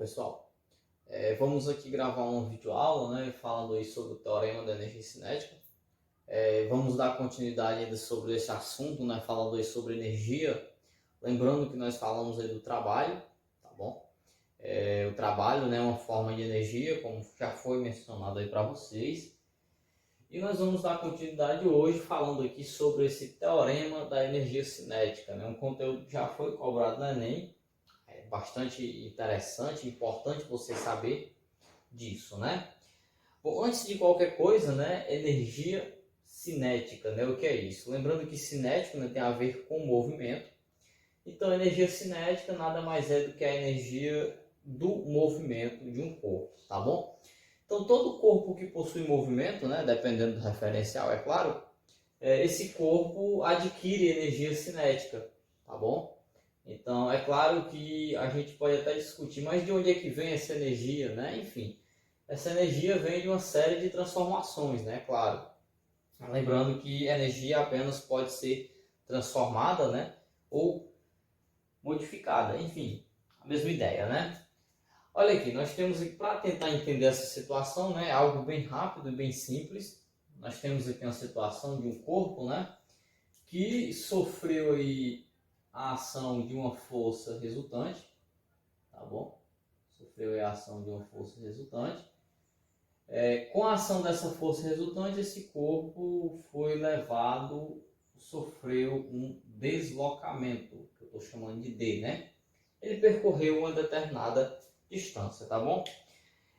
pessoal, vamos aqui gravar uma videoaula, né, falando aí sobre o teorema da energia cinética. Vamos dar continuidade ainda sobre esse assunto, né, falando aí sobre energia. Lembrando que nós falamos aí do trabalho, tá bom? O trabalho, né, é uma forma de energia, como já foi mencionado aí para vocês. E nós vamos dar continuidade hoje falando aqui sobre esse teorema da energia cinética, né? Um conteúdo que já foi cobrado no Enem. É bastante interessante, importante você saber disso, né? Bom, antes de qualquer coisa, né, energia cinética, né? O que é isso? Lembrando que cinético, né, tem a ver com movimento. Então, energia cinética nada mais é do que a energia do movimento de um corpo, tá bom? Então, todo corpo que possui movimento, né, dependendo do referencial, é claro, esse corpo adquire energia cinética, tá bom? Então, é claro que a gente pode até discutir, mas de onde é que vem essa energia, né? Enfim, essa energia vem de uma série de transformações, né? Claro. Lembrando que energia apenas pode ser transformada, né? Ou modificada, enfim, a mesma ideia, né? Olha aqui, nós temos aqui, para tentar entender essa situação, né, algo bem rápido e bem simples. Nós temos aqui uma situação de um corpo, né, que sofreu aí a ação de uma força resultante, tá bom? Sofreu aí a ação de uma força resultante. Com a ação dessa força resultante, esse corpo foi levado, sofreu um deslocamento, que eu estou chamando de D, né? Ele percorreu uma determinada distância, tá bom?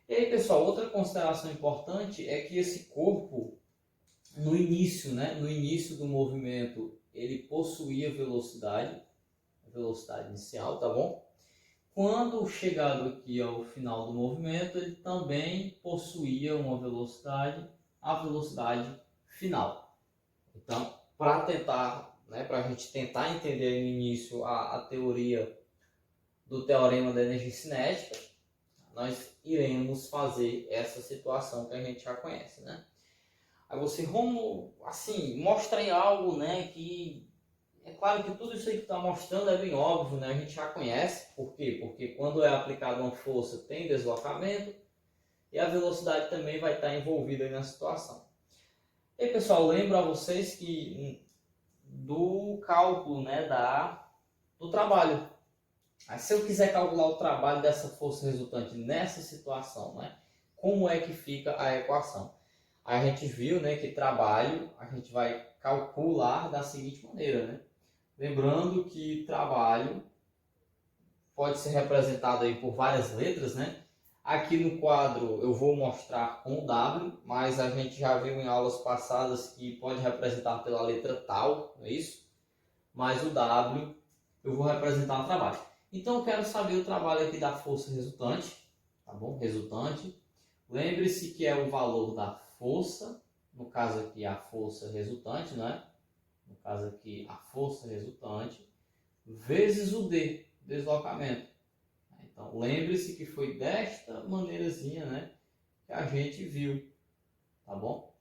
E aí, pessoal, outra consideração importante é que esse corpo, no início, né, no início do movimento, ele possuía velocidade inicial, tá bom? Quando chegado aqui ao final do movimento, ele também possuía uma velocidade, a velocidade final. Então, para tentar, né, para a gente tentar entender no início a teoria do teorema da energia cinética, nós iremos fazer essa situação que a gente já conhece, né? Aí você, Romulo, assim, mostra em algo, né, que é claro que tudo isso aí que está mostrando é bem óbvio, né? A gente já conhece. Por quê? Porque quando é aplicada uma força tem deslocamento e a velocidade também vai estar envolvida aí na situação. E aí, pessoal, lembro a vocês que do cálculo, né, do trabalho. Aí, se eu quiser calcular o trabalho dessa força resultante nessa situação, né, como é que fica a equação? Aí a gente viu, né, que trabalho a gente vai calcular da seguinte maneira, né? Lembrando que trabalho pode ser representado aí por várias letras, né? Aqui no quadro eu vou mostrar com o W, mas a gente já viu em aulas passadas que pode representar pela letra tal, não é isso? Mas o W eu vou representar o trabalho. Então eu quero saber o trabalho aqui da força resultante, tá bom? Resultante. Lembre-se que é o valor da força, no caso aqui a força resultante, né? No caso aqui a força resultante, vezes o D, deslocamento. Então lembre-se que foi desta maneirazinha, né, que a gente viu, tá bom?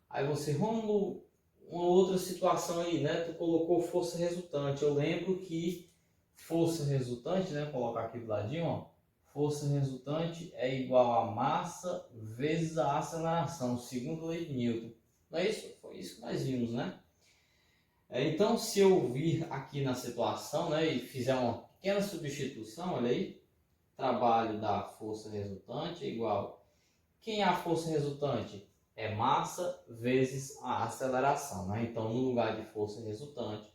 Aí você, Romulo, uma outra situação aí, né? Tu colocou força resultante. Eu lembro que força resultante, né? Vou colocar aqui do ladinho, ó. Força resultante é igual a massa vezes a aceleração, segundo a lei de Newton. Não é isso? Foi isso que nós vimos, né? Então, se eu vir aqui na situação, né, e fizer uma pequena substituição, olha aí, trabalho da força resultante é igual. Quem é a força resultante? É massa vezes a aceleração, né? Então, no lugar de força resultante,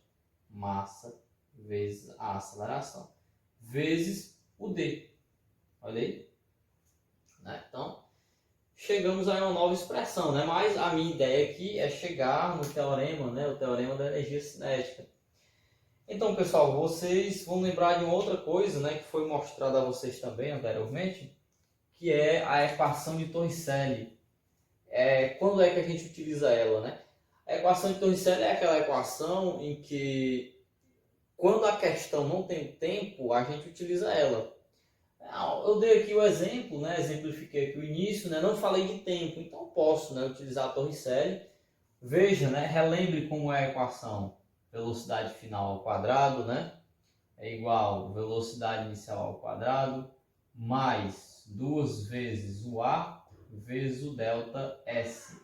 massa vezes a aceleração, vezes o D. Olha aí. Né? Então, chegamos a uma nova expressão, né? Mas a minha ideia aqui é chegar no teorema, né? O teorema da energia cinética. Então, pessoal, vocês vão lembrar de uma outra coisa, né? Que foi mostrada a vocês também anteriormente, que é a equação de Torricelli. Quando é que a gente utiliza ela, né? A equação de Torricelli é aquela equação em que, quando a questão não tem tempo, a gente utiliza ela. Eu dei aqui o exemplo, né? Exemplifiquei aqui o início, né? Não falei de tempo, então posso, né, utilizar a Torricelli. Veja, né? Relembre como é a equação. Velocidade final ao quadrado, né? É igual velocidade inicial ao quadrado mais 2 vezes o A vezes o delta S,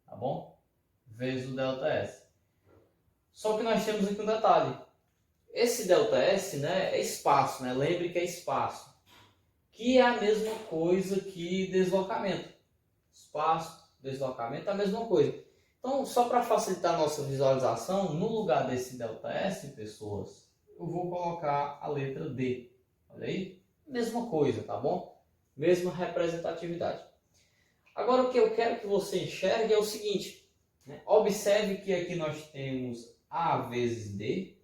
tá bom? Vezes o delta S. Só que nós temos aqui um detalhe. Esse delta S, né, é espaço, né? Lembre que é espaço. Que é a mesma coisa que deslocamento. Espaço, deslocamento é a mesma coisa. Então, só para facilitar a nossa visualização, no lugar desse delta S, pessoas, eu vou colocar a letra D. Olha aí, mesma coisa, tá bom? Mesma representatividade. Agora, o que eu quero que você enxergue é o seguinte, né? Observe que aqui nós temos A vezes D,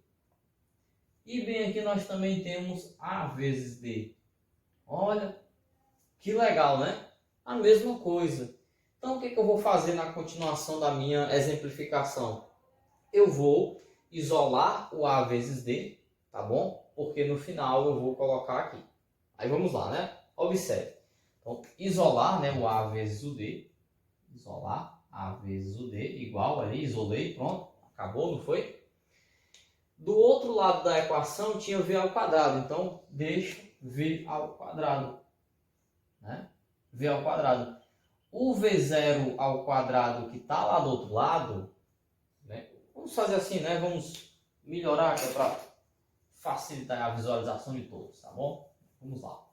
e bem aqui nós também temos A vezes D. Olha, que legal, né? A mesma coisa. Então, o que eu vou fazer na continuação da minha exemplificação? Eu vou isolar o A vezes D, tá bom? Porque no final eu vou colocar aqui. Aí vamos lá, né? Observe. Então, isolar, né, o A vezes o D. Isolar A vezes o D, igual ali, isolei, pronto. Acabou, não foi? Do outro lado da equação tinha V ao quadrado. Então, deixa V ao quadrado. Né? V ao quadrado. O V0 ao quadrado que está lá do outro lado, né? Vamos fazer assim, né? Vamos melhorar aqui para facilitar a visualização de todos, tá bom? Vamos lá.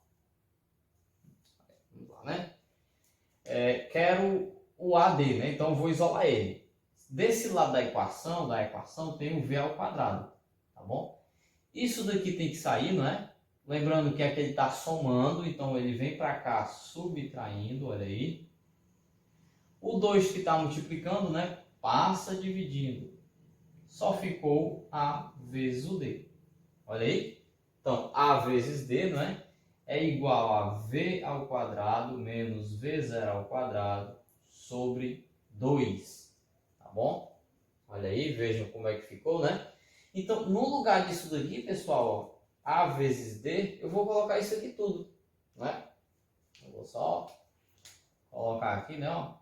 Vamos lá, né? Quero o AD, né? Então eu vou isolar ele. Desse lado da equação tem o V ao quadrado, tá bom? Isso daqui tem que sair, não é? Lembrando que aqui ele está somando, então ele vem para cá subtraindo, olha aí. O 2 que está multiplicando, né? Passa dividindo. Só ficou A vezes o D. Olha aí. Então, A vezes D, não é? É igual a V ao quadrado menos V0 ao quadrado sobre 2. Tá bom? Olha aí, vejam como é que ficou, né? Então, no lugar disso daqui, pessoal, ó, A vezes D, eu vou colocar isso aqui tudo, né? Eu vou só colocar aqui, né? Ó.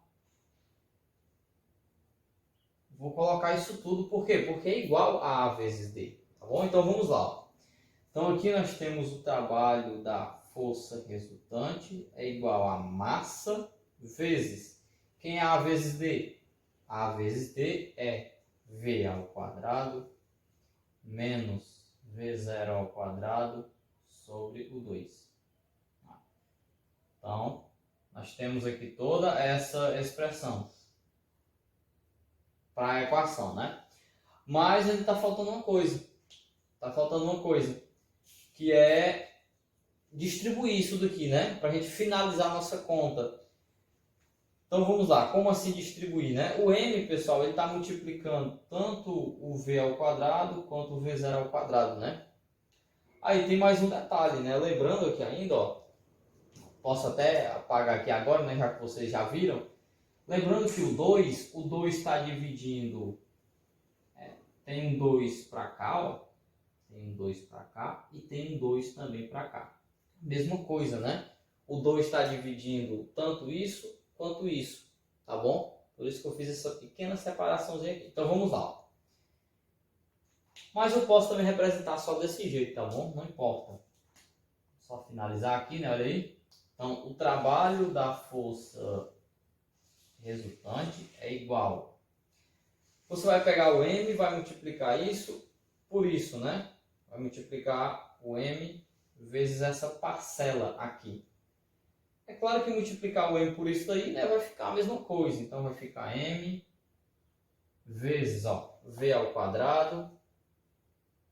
Vou colocar isso tudo, por quê? Porque é igual a A vezes D, tá bom? Então, vamos lá. Então, aqui nós temos o trabalho da força resultante, é igual a massa vezes, quem é A vezes D? A vezes D é V ao quadrado menos V0 ao quadrado sobre o 2. Então, nós temos aqui toda essa expressão para a equação, né? Mas ainda está faltando uma coisa. Está faltando uma coisa, que é distribuir isso daqui, né? Para a gente finalizar a nossa conta. Então vamos lá, como assim distribuir, né? O m, pessoal, ele está multiplicando tanto o v ao quadrado quanto o v0 ao quadrado, né? Aí tem mais um detalhe, né? Lembrando aqui ainda, ó, posso até apagar aqui agora, né? Já que vocês já viram. Lembrando que o 2 está dividindo, tem um 2 para cá, ó, tem um 2 para cá e tem um 2 também para cá. Mesma coisa, né? O 2 está dividindo tanto isso quanto isso, tá bom? Por isso que eu fiz essa pequena separaçãozinha aqui. Então vamos lá. Ó. Mas eu posso também representar só desse jeito, tá bom? Não importa. Só finalizar aqui, né? Olha aí. Então, o trabalho da força resultante é igual. Você vai pegar o m, vai multiplicar isso por isso, né? Vai multiplicar o m vezes essa parcela aqui. É claro que multiplicar o m por isso daí, né, vai ficar a mesma coisa. Então, vai ficar m vezes, ó, v ao quadrado,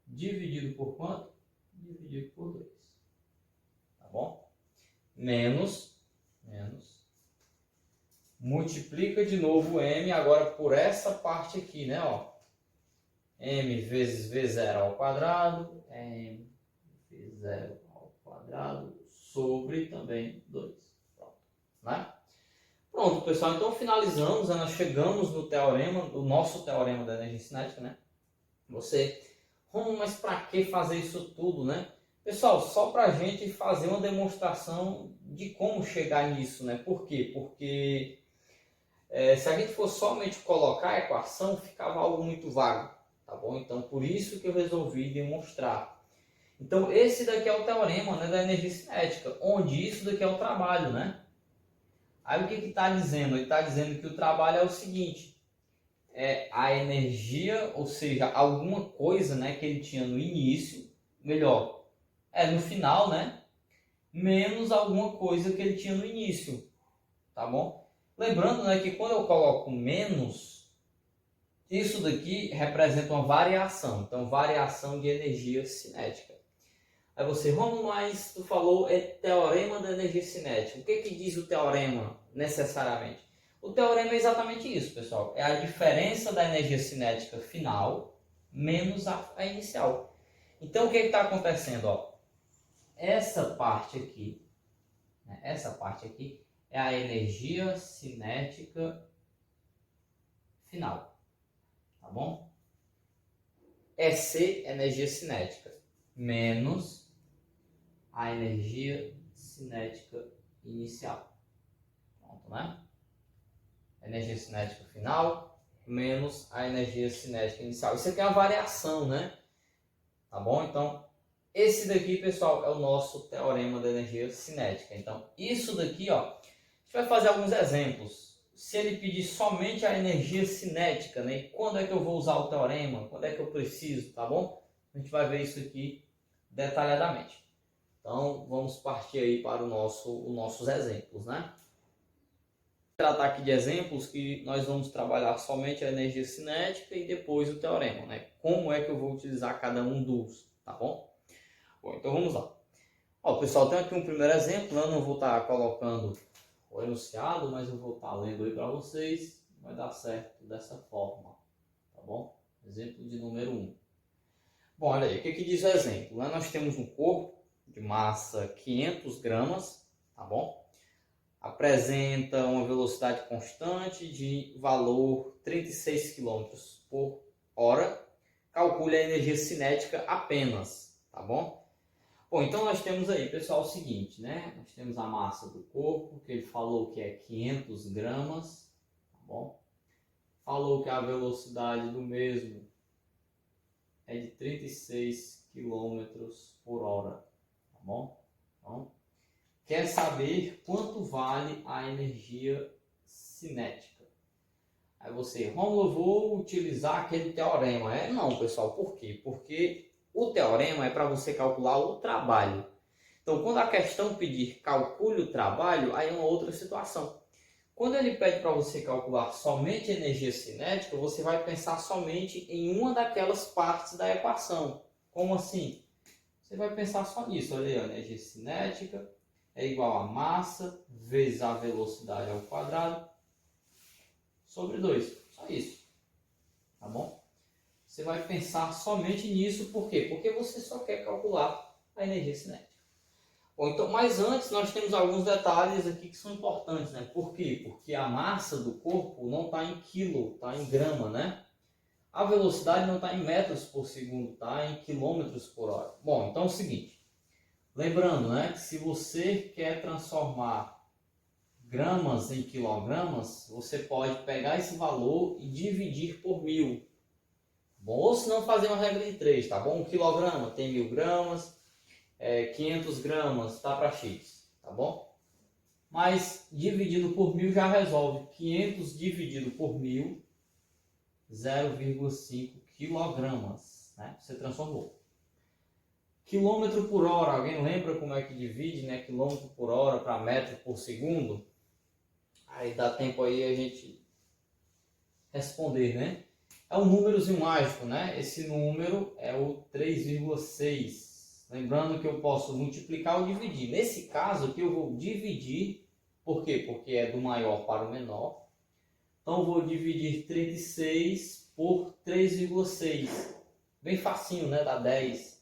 dividido por quanto? Dividido por 2. Tá bom? Menos, multiplica de novo o m agora por essa parte aqui, né, ó. M vezes V0 ao quadrado, M V0 ao quadrado, sobre também 2. Pronto, né? Pronto, pessoal, então finalizamos, né? Nós chegamos no teorema, o nosso teorema da energia cinética, né? Você, mas para que fazer isso tudo, né? Pessoal, só para a gente fazer uma demonstração de como chegar nisso, né? Por quê? Porque se a gente for somente colocar a equação, ficava algo muito vago, tá bom? Então, por isso que eu resolvi demonstrar. Então, esse daqui é o teorema, né, da energia cinética, onde isso daqui é o trabalho, né? Aí o que está dizendo? Ele está dizendo que o trabalho é o seguinte, é a energia, ou seja, alguma coisa, né, que ele tinha no início, melhor, no final, né, menos alguma coisa que ele tinha no início, tá bom? Lembrando, né, que quando eu coloco menos, isso daqui representa uma variação, então variação de energia cinética. Aí você, Romulo, mas tu falou teorema da energia cinética. O que diz o teorema necessariamente? O teorema é exatamente isso, pessoal. É a diferença da energia cinética final menos a inicial. Então o que está acontecendo? Ó? Essa parte aqui, né? Essa parte aqui é a energia cinética final. Tá bom? EC, energia cinética, menos a energia cinética inicial. Pronto, né? Energia cinética final menos a energia cinética inicial. Isso aqui é uma variação, né? Tá bom? Então, esse daqui, pessoal, é o nosso teorema da energia cinética. Então, isso daqui, ó, a gente vai fazer alguns exemplos. Se ele pedir somente a energia cinética, né? E quando é que eu vou usar o teorema? Quando é que eu preciso, tá bom? A gente vai ver isso aqui detalhadamente. Então, vamos partir aí para os nossos exemplos, né? Vou tratar aqui de exemplos que nós vamos trabalhar somente a energia cinética e depois o teorema, né? Como é que eu vou utilizar cada um dos, tá bom? Bom, então vamos lá. Ó, pessoal, tem aqui um primeiro exemplo, né? Eu não vou estar colocando o enunciado, mas eu vou estar lendo aí para vocês. Vai dar certo dessa forma, tá bom? Exemplo de número 1. Bom, olha aí, o que diz o exemplo? Né? Nós temos um corpo de massa 500 gramas, tá bom? Apresenta uma velocidade constante de valor 36 km por hora. Calcule a energia cinética apenas, tá bom? Bom, então nós temos aí, pessoal, o seguinte, né? Nós temos a massa do corpo, que ele falou que é 500 gramas, tá bom? Falou que a velocidade do mesmo é de 36 km por hora, tá bom? Então, quer saber quanto vale a energia cinética. Aí você, Romulo, eu vou utilizar aquele teorema. Não, pessoal, por quê? Porque o teorema é para você calcular o trabalho. Então, quando a questão pedir calcule o trabalho, aí é uma outra situação. Quando ele pede para você calcular somente energia cinética, você vai pensar somente em uma daquelas partes da equação. Como assim? Você vai pensar só nisso. Olha aí, a energia cinética é igual a massa vezes a velocidade ao quadrado sobre 2. Só isso. Tá bom? Você vai pensar somente nisso. Por quê? Porque você só quer calcular a energia cinética. Bom, então, mas antes nós temos alguns detalhes aqui que são importantes, né? Por quê? Porque a massa do corpo não está em quilo, está em grama, né? A velocidade não está em metros por segundo, está em quilômetros por hora. Bom, então é o seguinte. Lembrando, né, que se você quer transformar gramas em quilogramas, você pode pegar esse valor e dividir por 1000. Bom, ou se não fazer uma regra de 3, tá bom? 1 quilograma tem 1000 gramas, 500 gramas tá para X, tá bom? Mas dividido por 1000 já resolve. 500 dividido por 1000, 0,5 quilogramas, né? Você transformou. Quilômetro por hora, alguém lembra como é que divide, né? Quilômetro por hora para metro por segundo? Aí dá tempo aí a gente responder, né? É um númerozinho mágico, né? Esse número é o 3,6. Lembrando que eu posso multiplicar ou dividir. Nesse caso aqui eu vou dividir. Por quê? Porque é do maior para o menor. Então eu vou dividir 36 por 3,6. Bem facinho, né? Dá 10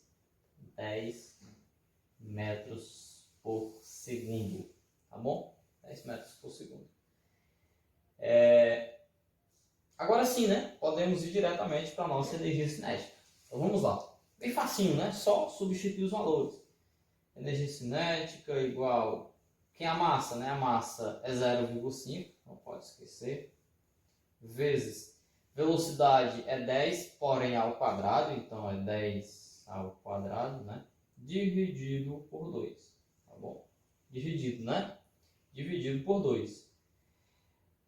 metros por segundo. Tá bom? 10 metros por segundo. Agora sim, né? Podemos ir diretamente para a nossa energia cinética. Então vamos lá. Bem facinho, né? Só substituir os valores. Energia cinética igual... Quem é a massa, né? A massa é 0,5, não pode esquecer. Vezes velocidade é 10, porém ao quadrado. Então é 10 ao quadrado, né? dividido por 2, tá bom? Dividido, né? Dividido por 2.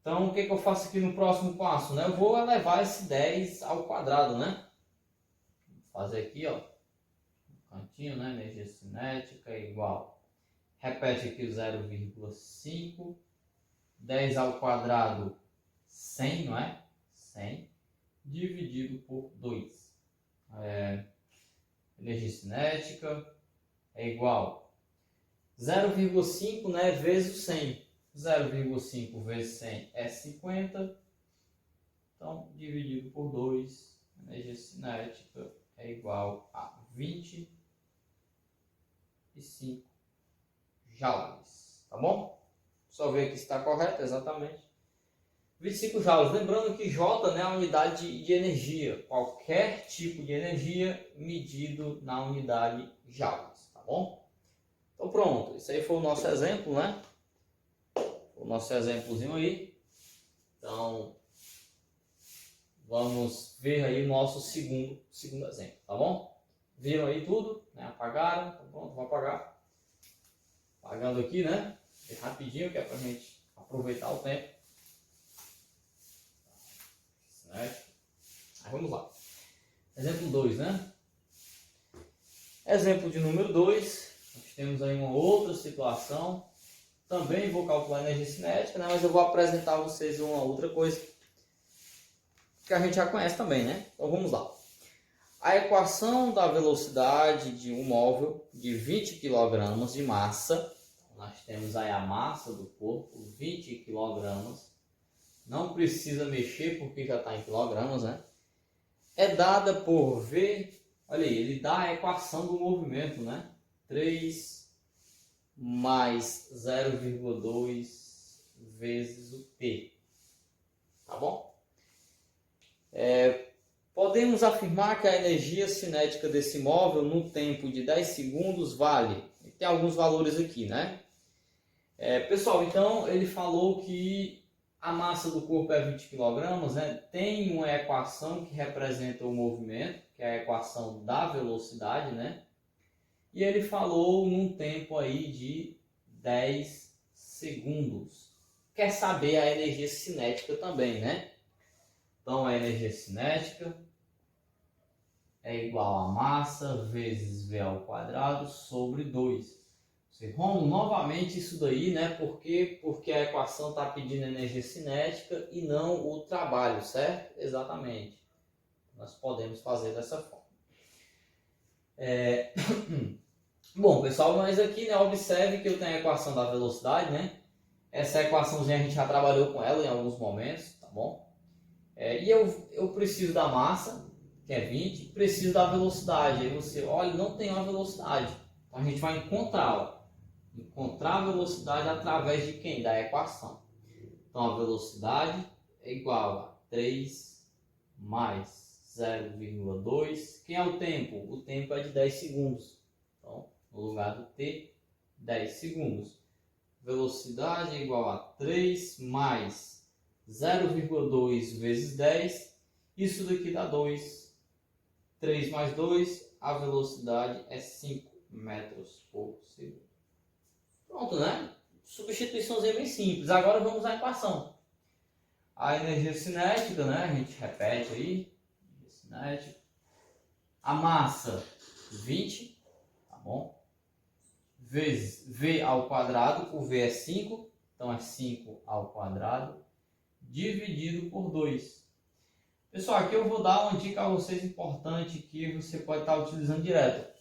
Então, o que eu faço aqui no próximo passo, né? Eu vou elevar esse 10 ao quadrado, né? Vou fazer aqui, ó, no cantinho, né? Energia cinética é igual. Repete aqui o 0,5. 10 ao quadrado, 100, não é? 100 dividido por 2. Energia cinética é igual 0,5, né, vezes o 100. 0,5 vezes 100 é 50. Então, dividido por 2, energia cinética é igual a 25 joules. Tá bom? Só ver aqui se está correto, exatamente. 25 joules. Lembrando que J, né, é a unidade de energia. Qualquer tipo de energia medido na unidade joules. Tá bom? Então pronto. Esse aí foi o nosso exemplo, né? O nosso exemplozinho aí. Então, vamos ver aí o nosso segundo exemplo. Tá bom? Viram aí tudo? Né? Apagaram. Então pronto, vou apagar. Apagando aqui, né? Rapidinho, que é pra gente aproveitar o tempo. Aí vamos lá. Exemplo 2, né? Exemplo de número 2. Nós temos aí uma outra situação. Também vou calcular a energia cinética, né? Mas eu vou apresentar a vocês uma outra coisa que a gente já conhece também, né? Então vamos lá. A equação da velocidade de um móvel de 20 kg de massa. Nós temos aí a massa do corpo, 20 kg. Não precisa mexer porque já está em quilogramas, né? É dada por V, olha aí, ele dá a equação do movimento, né? 3 mais 0,2 vezes o T. Tá bom? Podemos afirmar que a energia cinética desse móvel no tempo de 10 segundos vale. Tem alguns valores aqui, né? Pessoal, então ele falou que a massa do corpo é 20 kg, né? Tem uma equação que representa o movimento, que é a equação da velocidade, né? E ele falou num tempo aí de 10 segundos. Quer saber a energia cinética também, né? Então a energia cinética é igual a massa vezes V ao quadrado sobre 2. Romulo, novamente isso daí, né? Porque a equação está pedindo energia cinética e não o trabalho, certo? Exatamente. Nós podemos fazer dessa forma. Bom, pessoal, mas aqui, né, observe que eu tenho a equação da velocidade, né? Essa equaçãozinha a gente já trabalhou com ela em alguns momentos, tá bom? E eu preciso da massa, que é 20, preciso da velocidade. Aí você, olha, não tem uma velocidade. Então a gente vai encontrá-la. Encontrar a velocidade através de quem? Da equação. Então a velocidade é igual a 3 mais 0,2. Quem é o tempo? O tempo é de 10 segundos. Então, no lugar do T, 10 segundos. Velocidade é igual a 3 mais 0,2 vezes 10. Isso daqui dá 2. 3 mais 2, a velocidade é 5 metros por segundo. Pronto, né? Substituiçãozinha bem simples. Agora vamos à equação. A energia cinética, né? A gente repete aí. Energia cinética. A massa, 20, tá bom? Vezes V ao quadrado. O V é 5, então é 5 ao quadrado. Dividido por 2. Pessoal, aqui eu vou dar uma dica a vocês importante que você pode estar utilizando direto.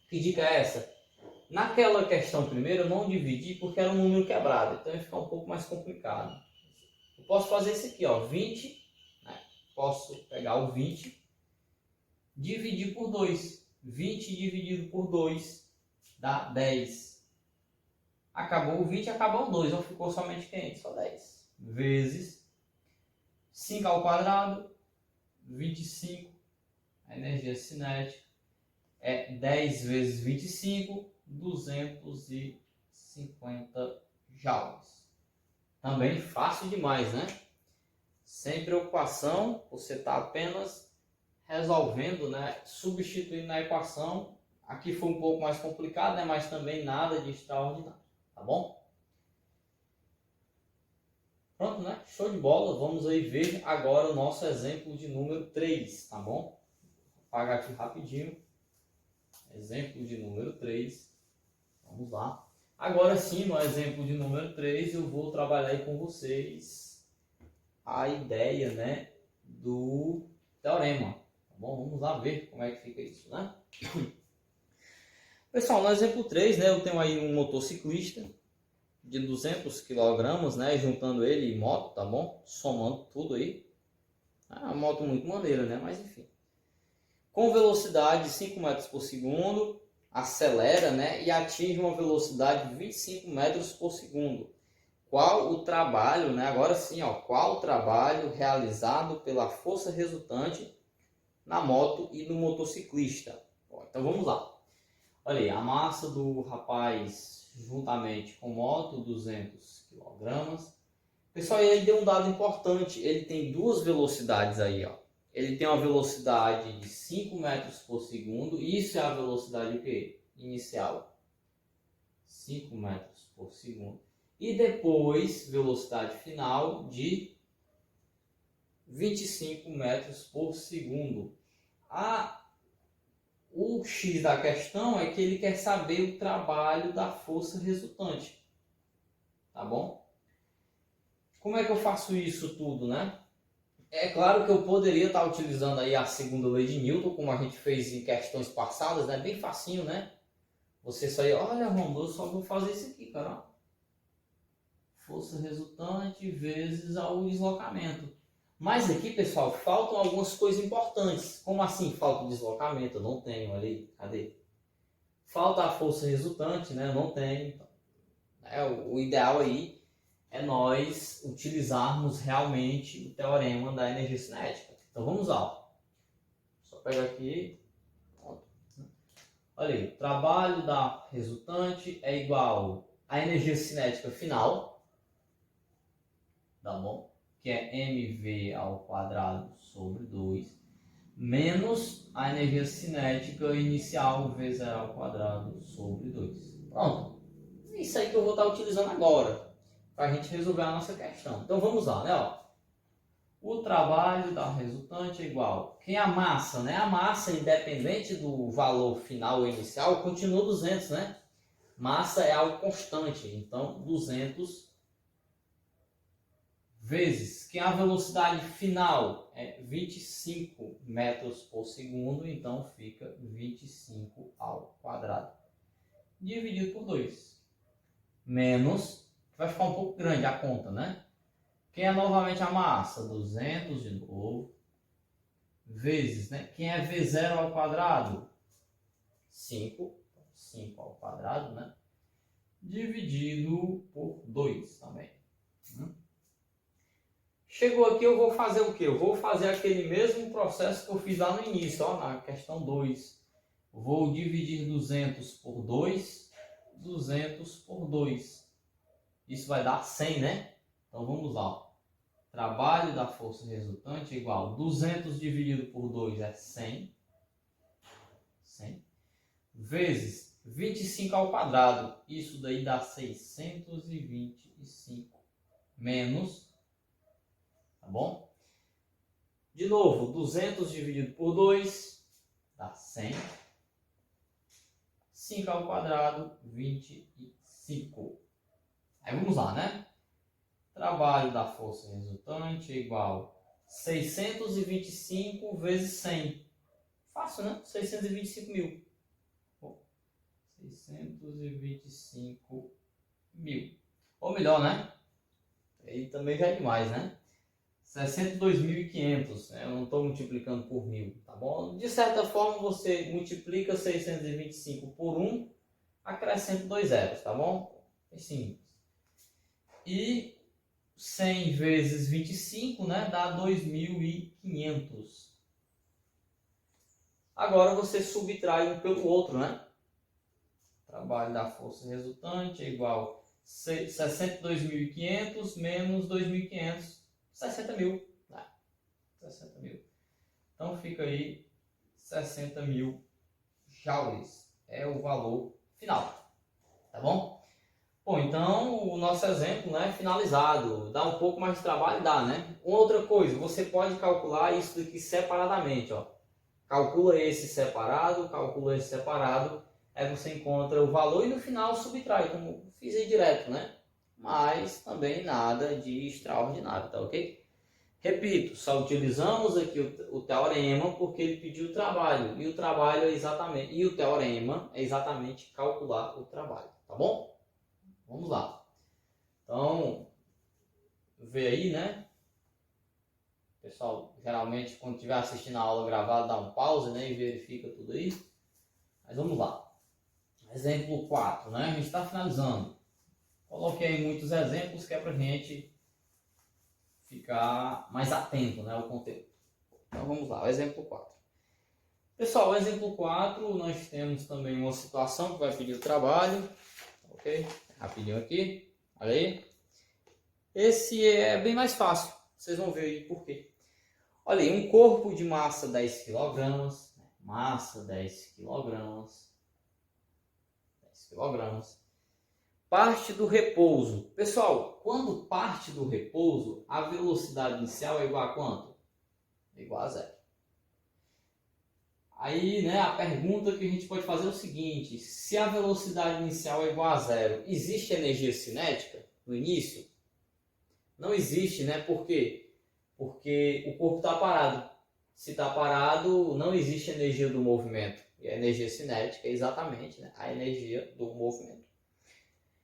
Que dica é essa? Naquela questão primeiro eu não dividi porque era um número quebrado, então ia ficar um pouco mais complicado. Eu posso fazer isso aqui, ó, 20, né? Posso pegar o 20, dividir por 2. 20 dividido por 2 dá 10. Acabou o 20, acabou o 2, então ficou somente quem? Só 10. Vezes 5 ao quadrado, 25. A energia cinética é 10 vezes 25, 250 joules. Também fácil demais, né? Sem preocupação, você está apenas resolvendo, né? Substituindo na equação Aqui foi um pouco mais complicado, né? Mas também nada de extraordinário, tá bom? Pronto, né? Show de bola. Vamos aí ver agora o nosso exemplo de número 3, tá bom? Vou apagar aqui rapidinho. Exemplo de número 3. Vamos lá. Agora sim, no exemplo de número 3, eu vou trabalhar aí com vocês a ideia, né, do teorema. Tá bom? Vamos lá ver como é que fica isso, né? Pessoal, no exemplo 3, né, eu tenho aí um motociclista de 200 kg, né, juntando ele e moto, tá bom? Somando tudo aí. É uma moto muito maneira, né? Mas enfim. Com velocidade de 5 metros por segundo, acelera, né, e atinge uma velocidade de 25 metros por segundo. Qual o trabalho, né? Agora sim, ó, qual o trabalho realizado pela força resultante na moto e no motociclista? Ó, então vamos lá. Olha aí, a massa do rapaz juntamente com moto, 200 kg. Pessoal, ele deu um dado importante, ele tem duas velocidades aí, ó. Ele tem uma velocidade de 5 metros por segundo, isso é a velocidade o quê? Inicial. 5 metros por segundo. E depois, velocidade final de 25 metros por segundo. O X da questão é que ele quer saber o trabalho da força resultante. Tá bom? Como é que eu faço isso tudo, né? É claro que eu poderia estar utilizando aí a segunda lei de Newton, como a gente fez em questões passadas, né? Bem facinho, né? Você só ia, olha, Romulo, eu só vou fazer isso aqui, cara. Força resultante vezes o deslocamento. Mas aqui, pessoal, faltam algumas coisas importantes. Como assim falta o deslocamento? Eu não tenho, olha aí, cadê? Falta a força resultante, né? Eu não tenho. O ideal aí é nós utilizarmos realmente o teorema da energia cinética. Então vamos lá. Só pegar aqui. Olha aí, o trabalho da resultante é igual à energia cinética final, tá bom? Que é mv ao quadrado sobre 2, menos a energia cinética inicial V0 ao quadrado sobre 2. Pronto. É isso aí que eu vou estar utilizando agora, para a gente resolver a nossa questão. Então vamos lá, né? Ó. O trabalho da resultante é igual. Quem é a massa, né? A massa, independente do valor final ou inicial, continua 200, né? Massa é algo constante, então 200 vezes. Que a velocidade final é 25 metros por segundo, então fica 25 ao quadrado. Dividido por 2. Menos, vai ficar um pouco grande a conta, né? Quem é novamente a massa? 200 de novo. Vezes, né? Quem é V0 ao quadrado? 5. 5 ao quadrado, né? Dividido por 2 também. Chegou aqui, eu vou fazer o quê? Eu vou fazer aquele mesmo processo que eu fiz lá no início, ó, na questão 2. Vou dividir 200 por 2, 200 por 2. Isso vai dar 100, né? Então vamos lá. Trabalho da força resultante é igual a 200 dividido por 2 é 100. 100. Vezes 25 ao quadrado. Isso daí dá 625. Menos, tá bom? De novo, 200 dividido por 2 dá 100. 5 ao quadrado, 25. Aí vamos lá, né? Trabalho da força resultante é igual a 625 vezes 100. Fácil, né? 625 mil. 625 mil. Ou melhor, né? Aí também já é demais, né? 62.500, né? Eu não estou multiplicando por 1000, tá bom? De certa forma, você multiplica 625 por 1, acrescenta 2 zeros, tá bom? É simples. E 100 vezes 25, né? Dá 2.500. Agora você subtrai um pelo outro, né? Trabalho da força resultante é igual a 62.500 menos 2.500. 60 mil. 60 mil. Então fica aí 60 mil joules. é o valor final, tá bom? Bom, então o nosso exemplo, né, finalizado, dá um pouco mais de trabalho, dá, né? Outra coisa, você pode calcular isso daqui separadamente, ó. Calcula esse separado, aí você encontra o valor e no final subtrai, como fiz aí direto, né? Mas também nada de extraordinário, tá ok? Repito, só utilizamos aqui o teorema porque ele pediu o trabalho, e o trabalho é exatamente, e o teorema é exatamente calcular o trabalho, tá bom? Vamos lá. Então, vê aí, né? Pessoal, geralmente quando estiver assistindo a aula gravada, dá um pause, né? E verifica tudo aí. Mas vamos lá. Exemplo 4, né? A gente está finalizando. Coloquei muitos exemplos que é pra gente ficar mais atento, né, ao conteúdo. Então vamos lá, o exemplo 4. Pessoal, o exemplo 4, nós temos também uma situação que vai pedir o trabalho. Ok? Rapidinho aqui. Olha aí. Esse é bem mais fácil. Vocês vão ver aí por quê. Olha aí, um corpo de massa 10 kg. Massa 10 kg. 10 kg. Parte do repouso. Pessoal, quando parte do repouso, a velocidade inicial é igual a quanto? É igual a zero. Aí, né, a pergunta que a gente pode fazer é o seguinte: se a velocidade inicial é igual a zero, existe energia cinética no início? Não existe, né? Por quê? Porque o corpo está parado. Se está parado, não existe energia do movimento. E a energia cinética é exatamente, né, a energia do movimento.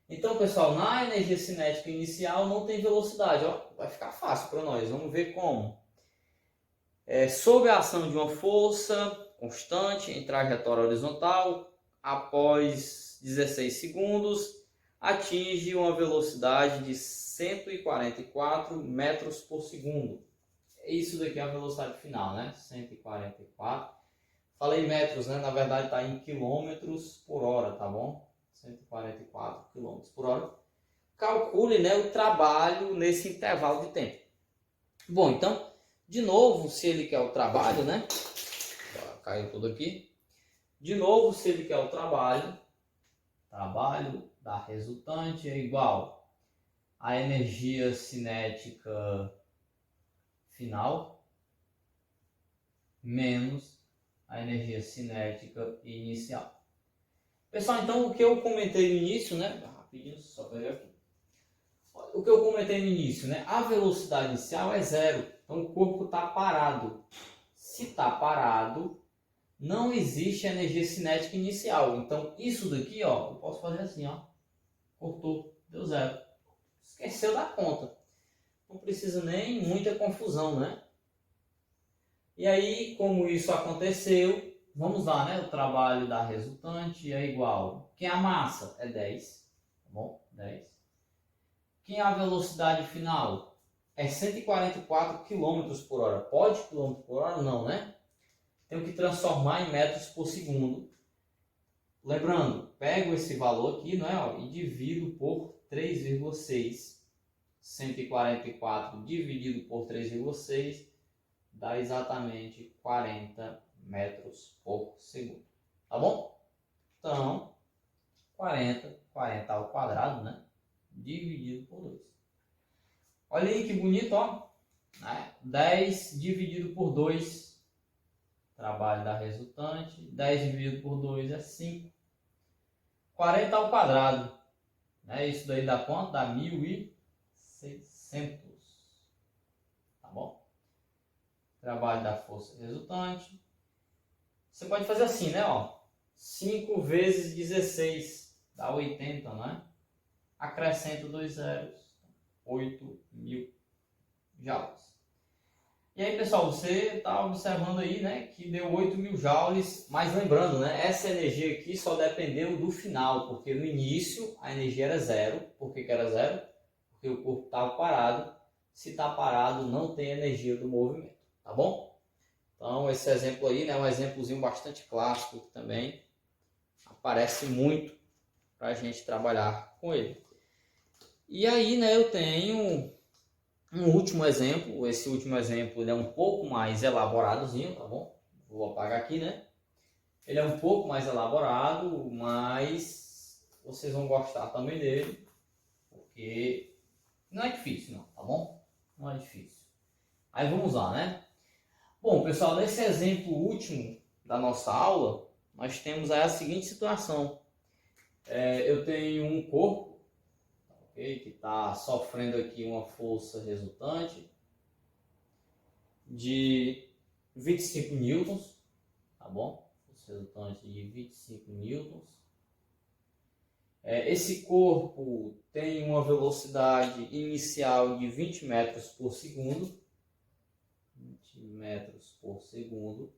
Então, pessoal, na energia cinética inicial não tem velocidade. Ó, vai ficar fácil para nós. Vamos ver como. Sob a ação de uma força constante em trajetória horizontal, após 16 segundos, atinge uma velocidade de 144 metros por segundo. Isso daqui é a velocidade final, né? 144. Falei metros, né? Na verdade está em quilômetros por hora, tá bom? 144 km por hora. Calcule, né, o trabalho nesse intervalo de tempo. Bom, então, de novo, se ele quer o trabalho, né? Caiu tudo aqui. De novo, se ele quer o trabalho da resultante é igual à energia cinética final menos a energia cinética inicial. Pessoal, então o que eu comentei no início, né? Rapidinho, só pegar aqui. O que eu comentei no início, né? A velocidade inicial é zero. Então o corpo está parado. Se está parado, não existe energia cinética inicial. Então isso daqui, ó, eu posso fazer assim, ó. Cortou, deu zero. Esqueceu da conta. Não precisa nem muita confusão, né? E aí, como isso aconteceu, vamos lá, né? O trabalho da resultante é igual. Quem é a massa? É 10. Tá bom? 10. Quem é a velocidade final? É 144 km por hora. Pode km por hora? Não, né? Tenho que transformar em metros por segundo. Lembrando, pego esse valor aqui, né, ó, e divido por 3,6. 144 dividido por 3,6 dá exatamente 40 metros por segundo. Tá bom? Então, 40 ao quadrado, né? Dividido por 2. Olha aí que bonito, ó. 10 dividido por 2, trabalho da resultante. 10 dividido por 2 é 5. 40 ao quadrado. Isso daí dá quanto? Dá 1.600. Tá bom? Trabalho da força resultante. Você pode fazer assim, né? Ó, 5 vezes 16 dá 80, né? Acrescento 2 zeros. 8.000 joules. E aí, pessoal, você está observando aí, né, que deu 8.000 joules, mas lembrando, né, essa energia aqui só dependeu do final, porque no início a energia era zero. Por que era zero? Porque o corpo estava parado. Se está parado, não tem energia do movimento, tá bom? Então, esse exemplo aí, né, é um exemplozinho bastante clássico que também aparece muito para a gente trabalhar com ele. E aí, né, eu tenho um último exemplo. Esse último exemplo ele é um pouco mais elaboradozinho, tá bom? Vou apagar aqui, né? Ele é um pouco mais elaborado, mas vocês vão gostar também dele, porque não é difícil não, tá bom? Não é difícil. Aí vamos lá, né? Bom, pessoal, nesse exemplo último da nossa aula, nós temos aí a seguinte situação. Eu tenho um corpo, okay, que está sofrendo aqui uma força resultante de 25 newtons, tá bom? Força resultante de 25 newtons. Esse corpo tem uma velocidade inicial de 20 metros por segundo. 20 metros por segundo.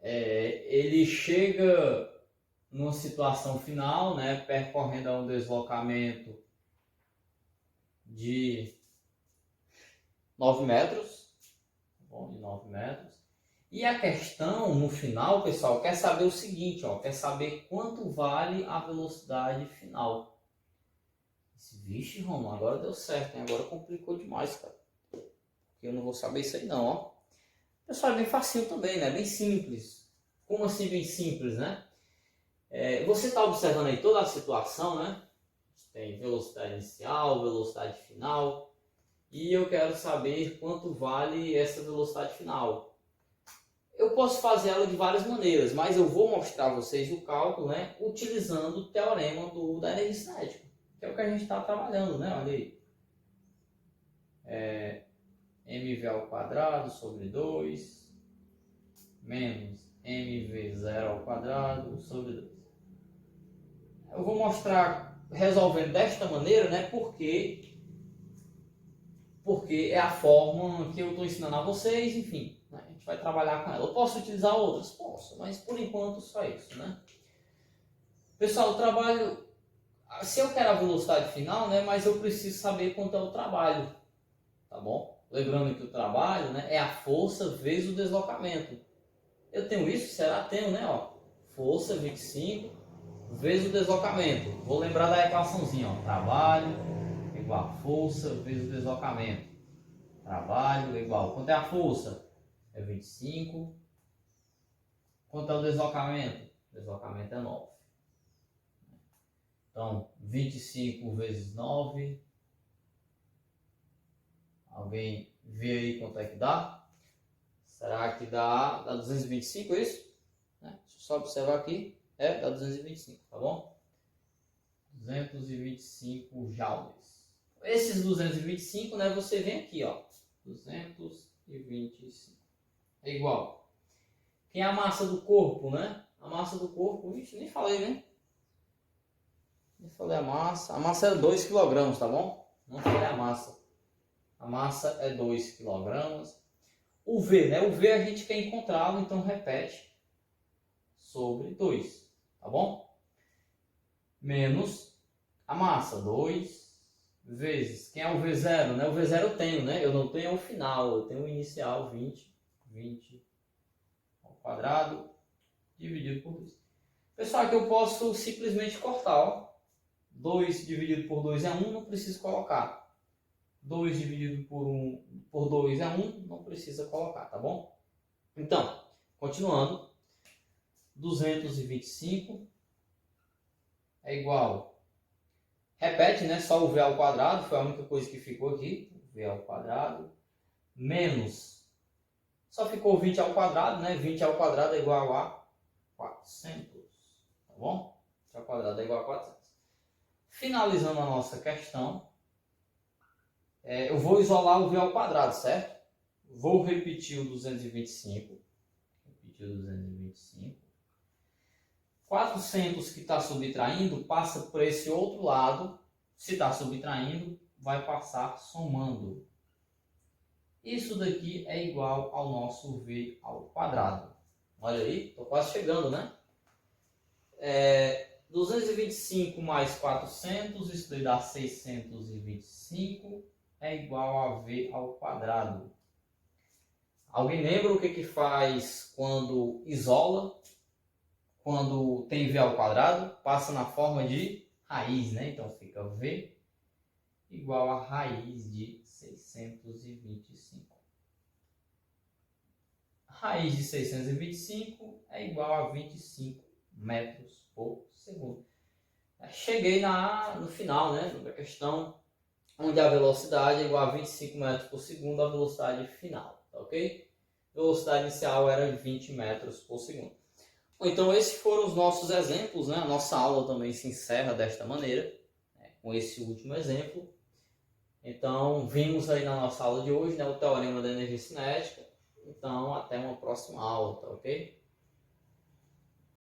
Ele chega numa situação final, né, percorrendo um deslocamento de 9 metros. Bom, de 9 metros. E a questão no final, pessoal, quer saber o seguinte, ó, quer saber quanto vale a velocidade final. Vixe, Romulo, agora deu certo, hein? Agora complicou demais, cara. Porque eu não vou saber isso aí não, ó. Pessoal, é bem facinho também, né? Bem simples. Como assim bem simples, né? Você está observando aí toda a situação, né? Tem velocidade inicial, velocidade final. E eu quero saber quanto vale essa velocidade final. Eu posso fazer ela de várias maneiras, mas eu vou mostrar a vocês o cálculo, né, utilizando o teorema da energia cinética, que é o que a gente está trabalhando, né? Olha aí. mv ao quadrado sobre 2 menos mv0 ao quadrado sobre 2. Eu vou mostrar resolvendo desta maneira, né? Porque é a forma que eu estou ensinando a vocês, enfim. A gente vai trabalhar com ela. Eu posso utilizar outras? Posso, mas por enquanto só isso, né? Pessoal, o trabalho, se eu quero a velocidade final, né, mas eu preciso saber quanto é o trabalho, tá bom? Lembrando que o trabalho, né, é a força vezes o deslocamento. Eu tenho isso? Será? Tenho, né? Ó, força 25 vezes o deslocamento. Vou lembrar da equaçãozinha, ó. Trabalho igual a força vezes o deslocamento. Trabalho igual. Quanto é a força? É 25. Quanto é o deslocamento? O deslocamento é 9. Então, 25 vezes 9. Alguém vê aí quanto é que dá? Será que dá 225, é isso? Deixa eu só observar aqui. Dá 225, tá bom? 225 joules. Esses 225, né, você vem aqui, ó. 225. É igual. Quem é a massa do corpo, né? A massa do corpo, nem falei, né? Nem falei a massa. A massa é 2 kg, tá bom? Não falei a massa. A massa é 2 kg. O V, né? O V a gente quer encontrá-lo, então repete sobre 2, tá bom? Menos a massa, 2 vezes. Quem é o V0, né? O V0 eu tenho, né? Eu não tenho o final, eu tenho o inicial, 20 ao quadrado, dividido por 2. Pessoal, aqui eu posso simplesmente cortar, ó. 2 dividido por 2 é 1, não preciso colocar. 2 dividido por 2 é 1, não precisa colocar, tá bom? Então, continuando. 225 é igual. Repete, né? Só o V ao quadrado, foi a única coisa que ficou aqui. V ao quadrado. Menos. Só ficou 20 ao quadrado, né? 20 ao quadrado é igual a 400. Tá bom? 20 ao quadrado é igual a 400. Finalizando a nossa questão, eu vou isolar o V ao quadrado, certo? Vou repetir o 225. Repetir o 225. 400 que está subtraindo passa por esse outro lado. Se está subtraindo, vai passar somando. Isso daqui é igual ao nosso V ao quadrado. Olha aí, estou quase chegando, né? 225 mais 400, isso daí dá 625, é igual a V ao quadrado. Alguém lembra o que faz quando isola? Quando tem V ao quadrado, passa na forma de raiz, né? Então fica V igual a raiz de 625. raiz de 625 é igual a 25 metros por segundo. Cheguei no final, né, da questão, onde a velocidade é igual a 25 metros por segundo, a velocidade final, tá ok? A velocidade inicial era 20 metros por segundo. Então esses foram os nossos exemplos, né? A nossa aula também se encerra desta maneira, né, com esse último exemplo. Então vimos aí na nossa aula de hoje, né, o teorema da energia cinética. Então até uma próxima aula, tá ok?